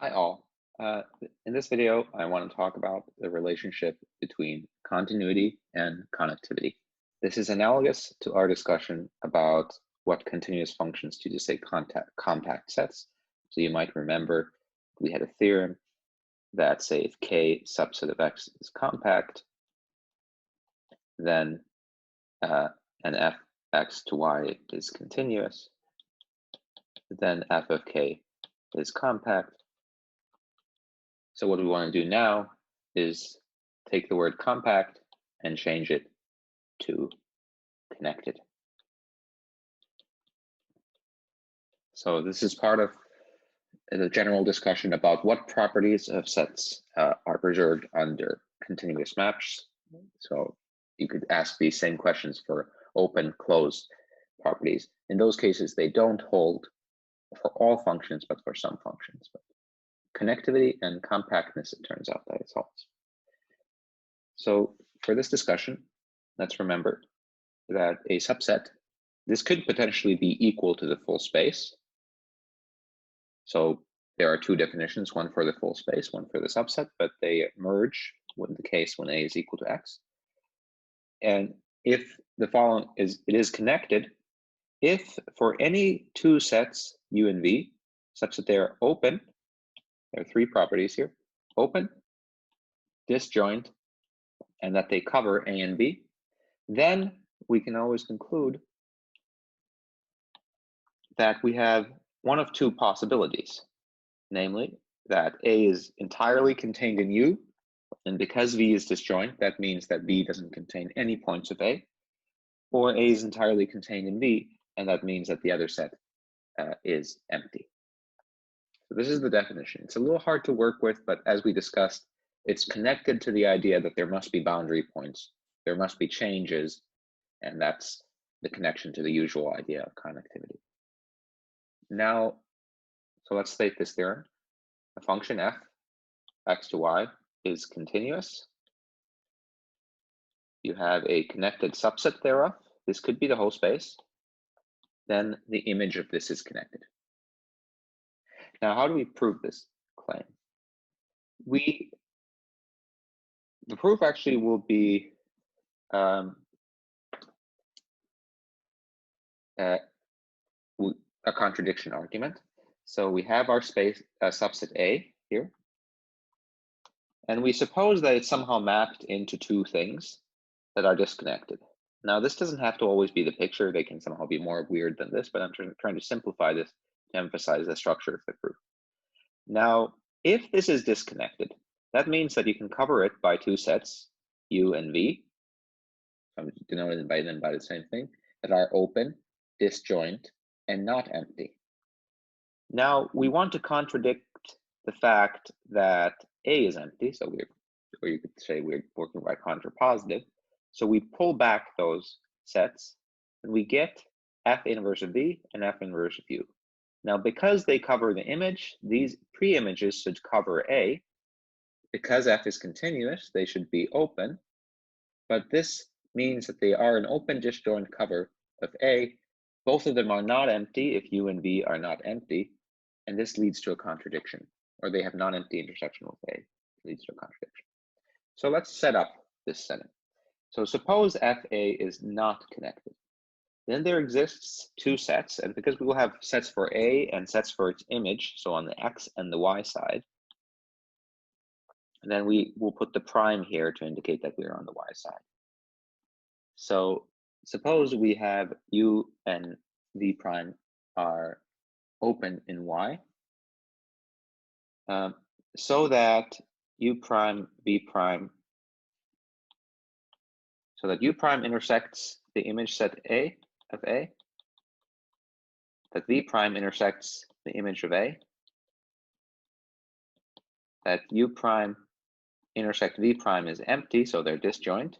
Hi all. In this video, I want to talk about the relationship between continuity and connectivity. This is analogous to our discussion about what continuous functions do to say compact sets. So you might remember we had a theorem that say if K subset of X is compact, then an Fx to Y is continuous, then F of K is compact. So what we want to do now is take the word compact and change it to connected. So this is part of the general discussion about what properties of sets are preserved under continuous maps. So you could ask these same questions for open, closed properties. In those cases, they don't hold for all functions, but for some functions. But connectivity and compactness, it turns out that it holds. So for this discussion, let's remember that a subset, this could potentially be equal to the full space. So there are two definitions, one for the full space, one for the subset, but they merge in the case when A is equal to X. And if the following is, it is connected, if for any two sets, U and V, such that they are open, there are three properties here, open, disjoint, and that they cover A and B, then we can always conclude that we have one of two possibilities, namely that A is entirely contained in U, and because V is disjoint, that means that V doesn't contain any points of A, or A is entirely contained in V, and that means that the other set is empty. So this is the definition. It's a little hard to work with, but as we discussed, it's connected to the idea that there must be boundary points, there must be changes, and that's the connection to the usual idea of connectivity. Now, so let's state this theorem. A function f, x to y, is continuous. You have a connected subset thereof. This could be the whole space. Then the image of this is connected. Now, how do we prove this claim? The proof actually will be a contradiction argument. So we have our space subset A here, and we suppose that it's somehow mapped into two things that are disconnected. Now, this doesn't have to always be the picture. They can somehow be more weird than this, but I'm trying to simplify this to emphasize the structure of the proof. Now, if this is disconnected, that means that you can cover it by two sets, U and V, I'm denoted by them by the same thing, that are open, disjoint, and not empty. Now, we want to contradict the fact that A is empty, so or you could say we're working by contrapositive. So we pull back those sets, and we get F inverse of V and F inverse of U. Now, because they cover the image, these pre-images should cover A. Because F is continuous, they should be open, but this means that they are an open disjoint cover of A. Both of them are not empty if U and V are not empty, and this leads to a contradiction, or they have non-empty intersection with A, leads to a contradiction. So let's set up this setting. So suppose FA is not connected. Then there exists two sets, and because we will have sets for A and sets for its image, so on the X and the Y side, and then we will put the prime here to indicate that we are on the Y side. So suppose we have U and V prime are open in Y, so that U prime, V prime, so that U prime intersects the image set A of A, that V prime intersects the image of A, that U prime intersect V prime is empty, so they're disjoint,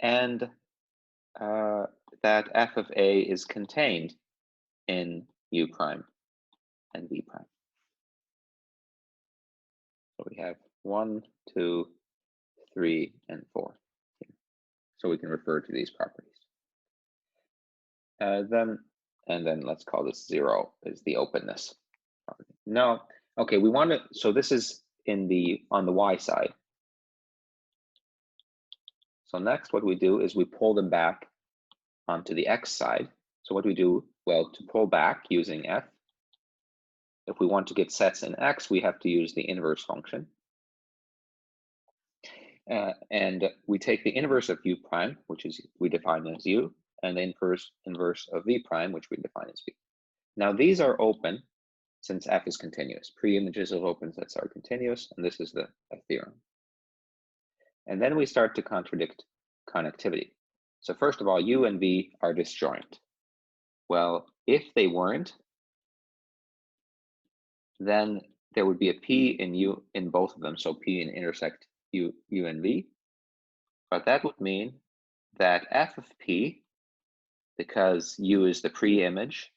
and that F of A is contained in U prime and V prime. So we have 1, 2, 3, and 4. So we can refer to these properties. Then and then let's call this 0 is the openness. No, okay, we want to, so this is on the y side. So next what we do is we pull them back onto the x side. So what do we do? Well, to pull back using f, if we want to get sets in x, we have to use the inverse function. And we take the inverse of u prime, which is we define as u, and the inverse of v prime, which we define as v. Now these are open since f is continuous. Pre-images of open sets are continuous, and this is the theorem. And then we start to contradict connectivity. So first of all, u and v are disjoint. Well, if they weren't, then there would be a p in u in both of them. So p in intersect u and v. But that would mean that f of p, because u is the pre-image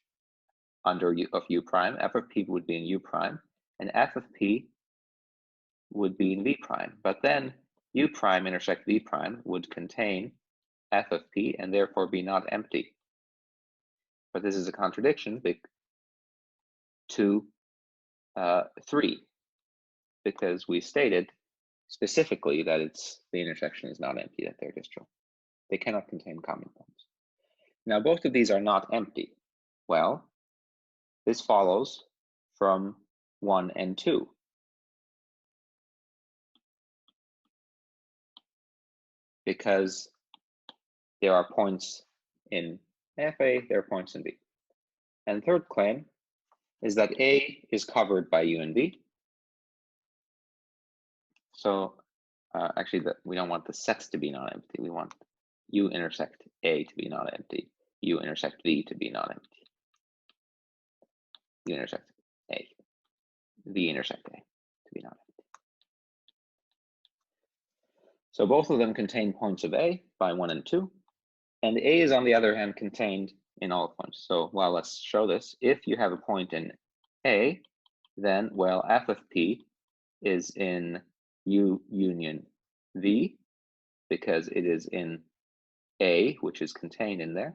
under of u prime, f of p would be in u prime, and f of p would be in v prime. But then u prime intersect v prime would contain f of p and therefore be not empty. But this is a contradiction to 3, because we stated specifically that the intersection is not empty, that they're disjoint. They cannot contain common points. Now both of these are not empty. Well, this follows from 1 and 2. Because there are points in FA, there are points in B. And third claim is that A is covered by U and V. So actually, we don't want the sets to be not empty. We want U intersect A to be not empty, U intersect V to be not empty, U intersect A, V intersect A to be not empty. So both of them contain points of A by 1 and 2. And A is, on the other hand, contained in all points. So, well, let's show this. If you have a point in A, then, well, f of p is in U union V, because it is in A, which is contained in there.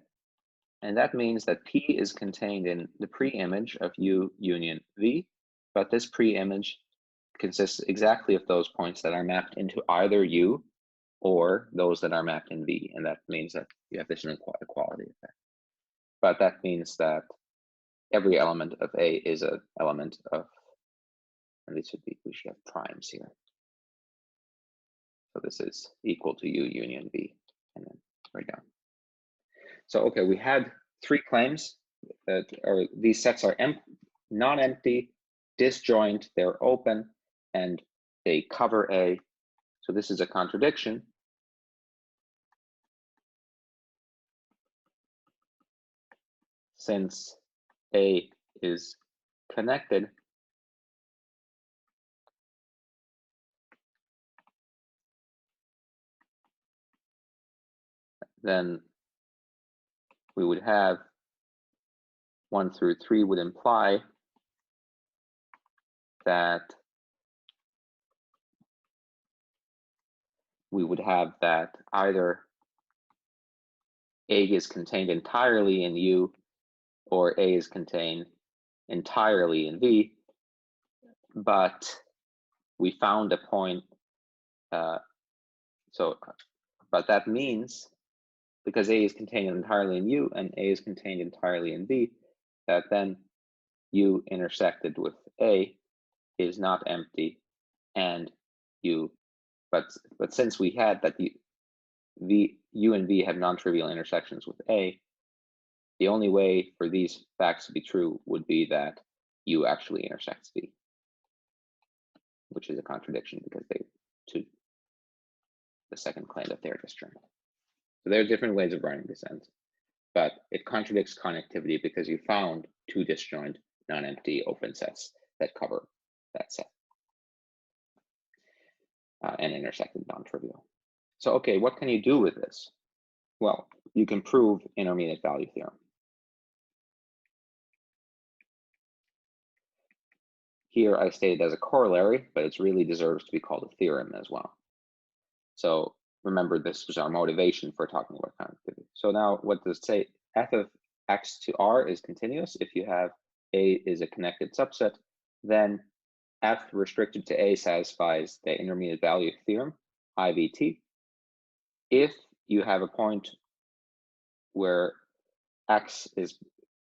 And that means that P is contained in the pre-image of U union V, but this pre-image consists exactly of those points that are mapped into either U or those that are mapped in V, and that means that you have this inequality effect. But that means that every element of A is an element of, and these would be, we should have primes here. So this is equal to U union V, and then right down. So okay, we had 3 claims that these sets are non-empty, disjoint, they're open, and they cover A. So this is a contradiction. Since A is connected, then we would have 1 through 3 would imply that we would have that either A is contained entirely in U or A is contained entirely in V, but we found a point, but that means, because A is contained entirely in U and A is contained entirely in V, that then U intersected with A is not empty, and U, but since we had that U and V have non-trivial intersections with A, the only way for these facts to be true would be that U actually intersects V, which is a contradiction because to the second claim that they're disjoint. So there are different ways of writing this end, but it contradicts connectivity because you found 2 disjoint, non-empty open sets that cover that set and intersected non-trivial. So, okay, what can you do with this? Well, you can prove intermediate value theorem. Here I stated as a corollary, but it really deserves to be called a theorem as well. So remember, this was our motivation for talking about connectivity. So now what does it say? F of X to R is continuous. If you have A is a connected subset, then F restricted to A satisfies the intermediate value theorem, IVT. If you have a point where X is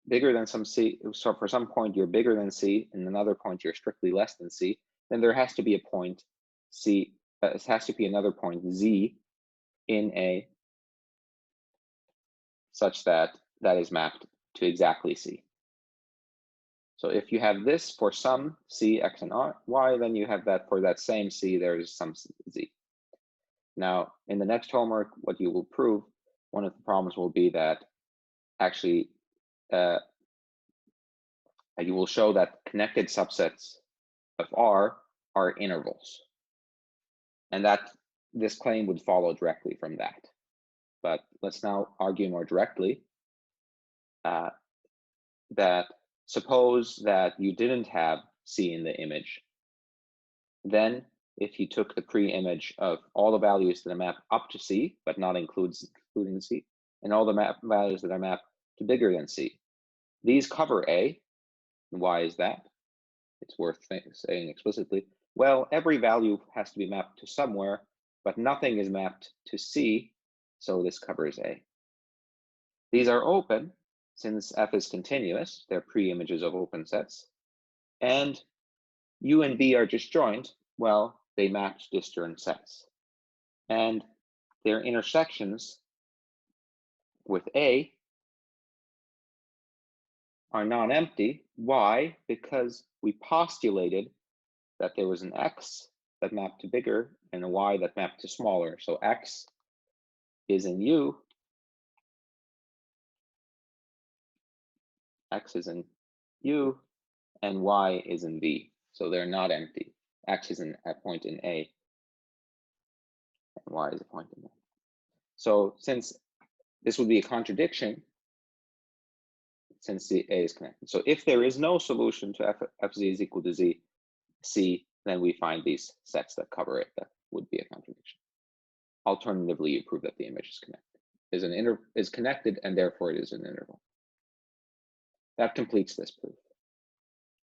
bigger than some C, so for some point you're bigger than C, and another point you're strictly less than C, then there has to be a point C, it has to be another point Z in A such that that is mapped to exactly C. So if you have this for some C, X, and Y, then you have that for that same C, there's some Z. Now, in the next homework, what you will prove, one of the problems will be that actually you will show that connected subsets of R are intervals. And that this claim would follow directly from that. But let's now argue more directly that suppose that you didn't have C in the image. Then if you took the pre-image of all the values that are mapped up to C, but not including C, and all the values that are mapped to bigger than C, these cover A. And why is that? It's worth saying explicitly. Well, every value has to be mapped to somewhere, but nothing is mapped to C, so this covers A. These are open, since F is continuous, they're pre-images of open sets, and U and B are disjoint, well, they match disjoint sets. And their intersections with A are non-empty. Why? Because we postulated that there was an X that mapped to bigger and a Y that mapped to smaller. So X is in U, X is in U, and Y is in V. So they're not empty. X is a point in A, and Y is a point in A. So since this would be a contradiction, since the A is connected. So if there is no solution to Fz is equal to Z, C, then we find these sets that cover it. That would be a contradiction. Alternatively, you prove that the image is connected, is connected, and therefore it is an interval. That completes this proof.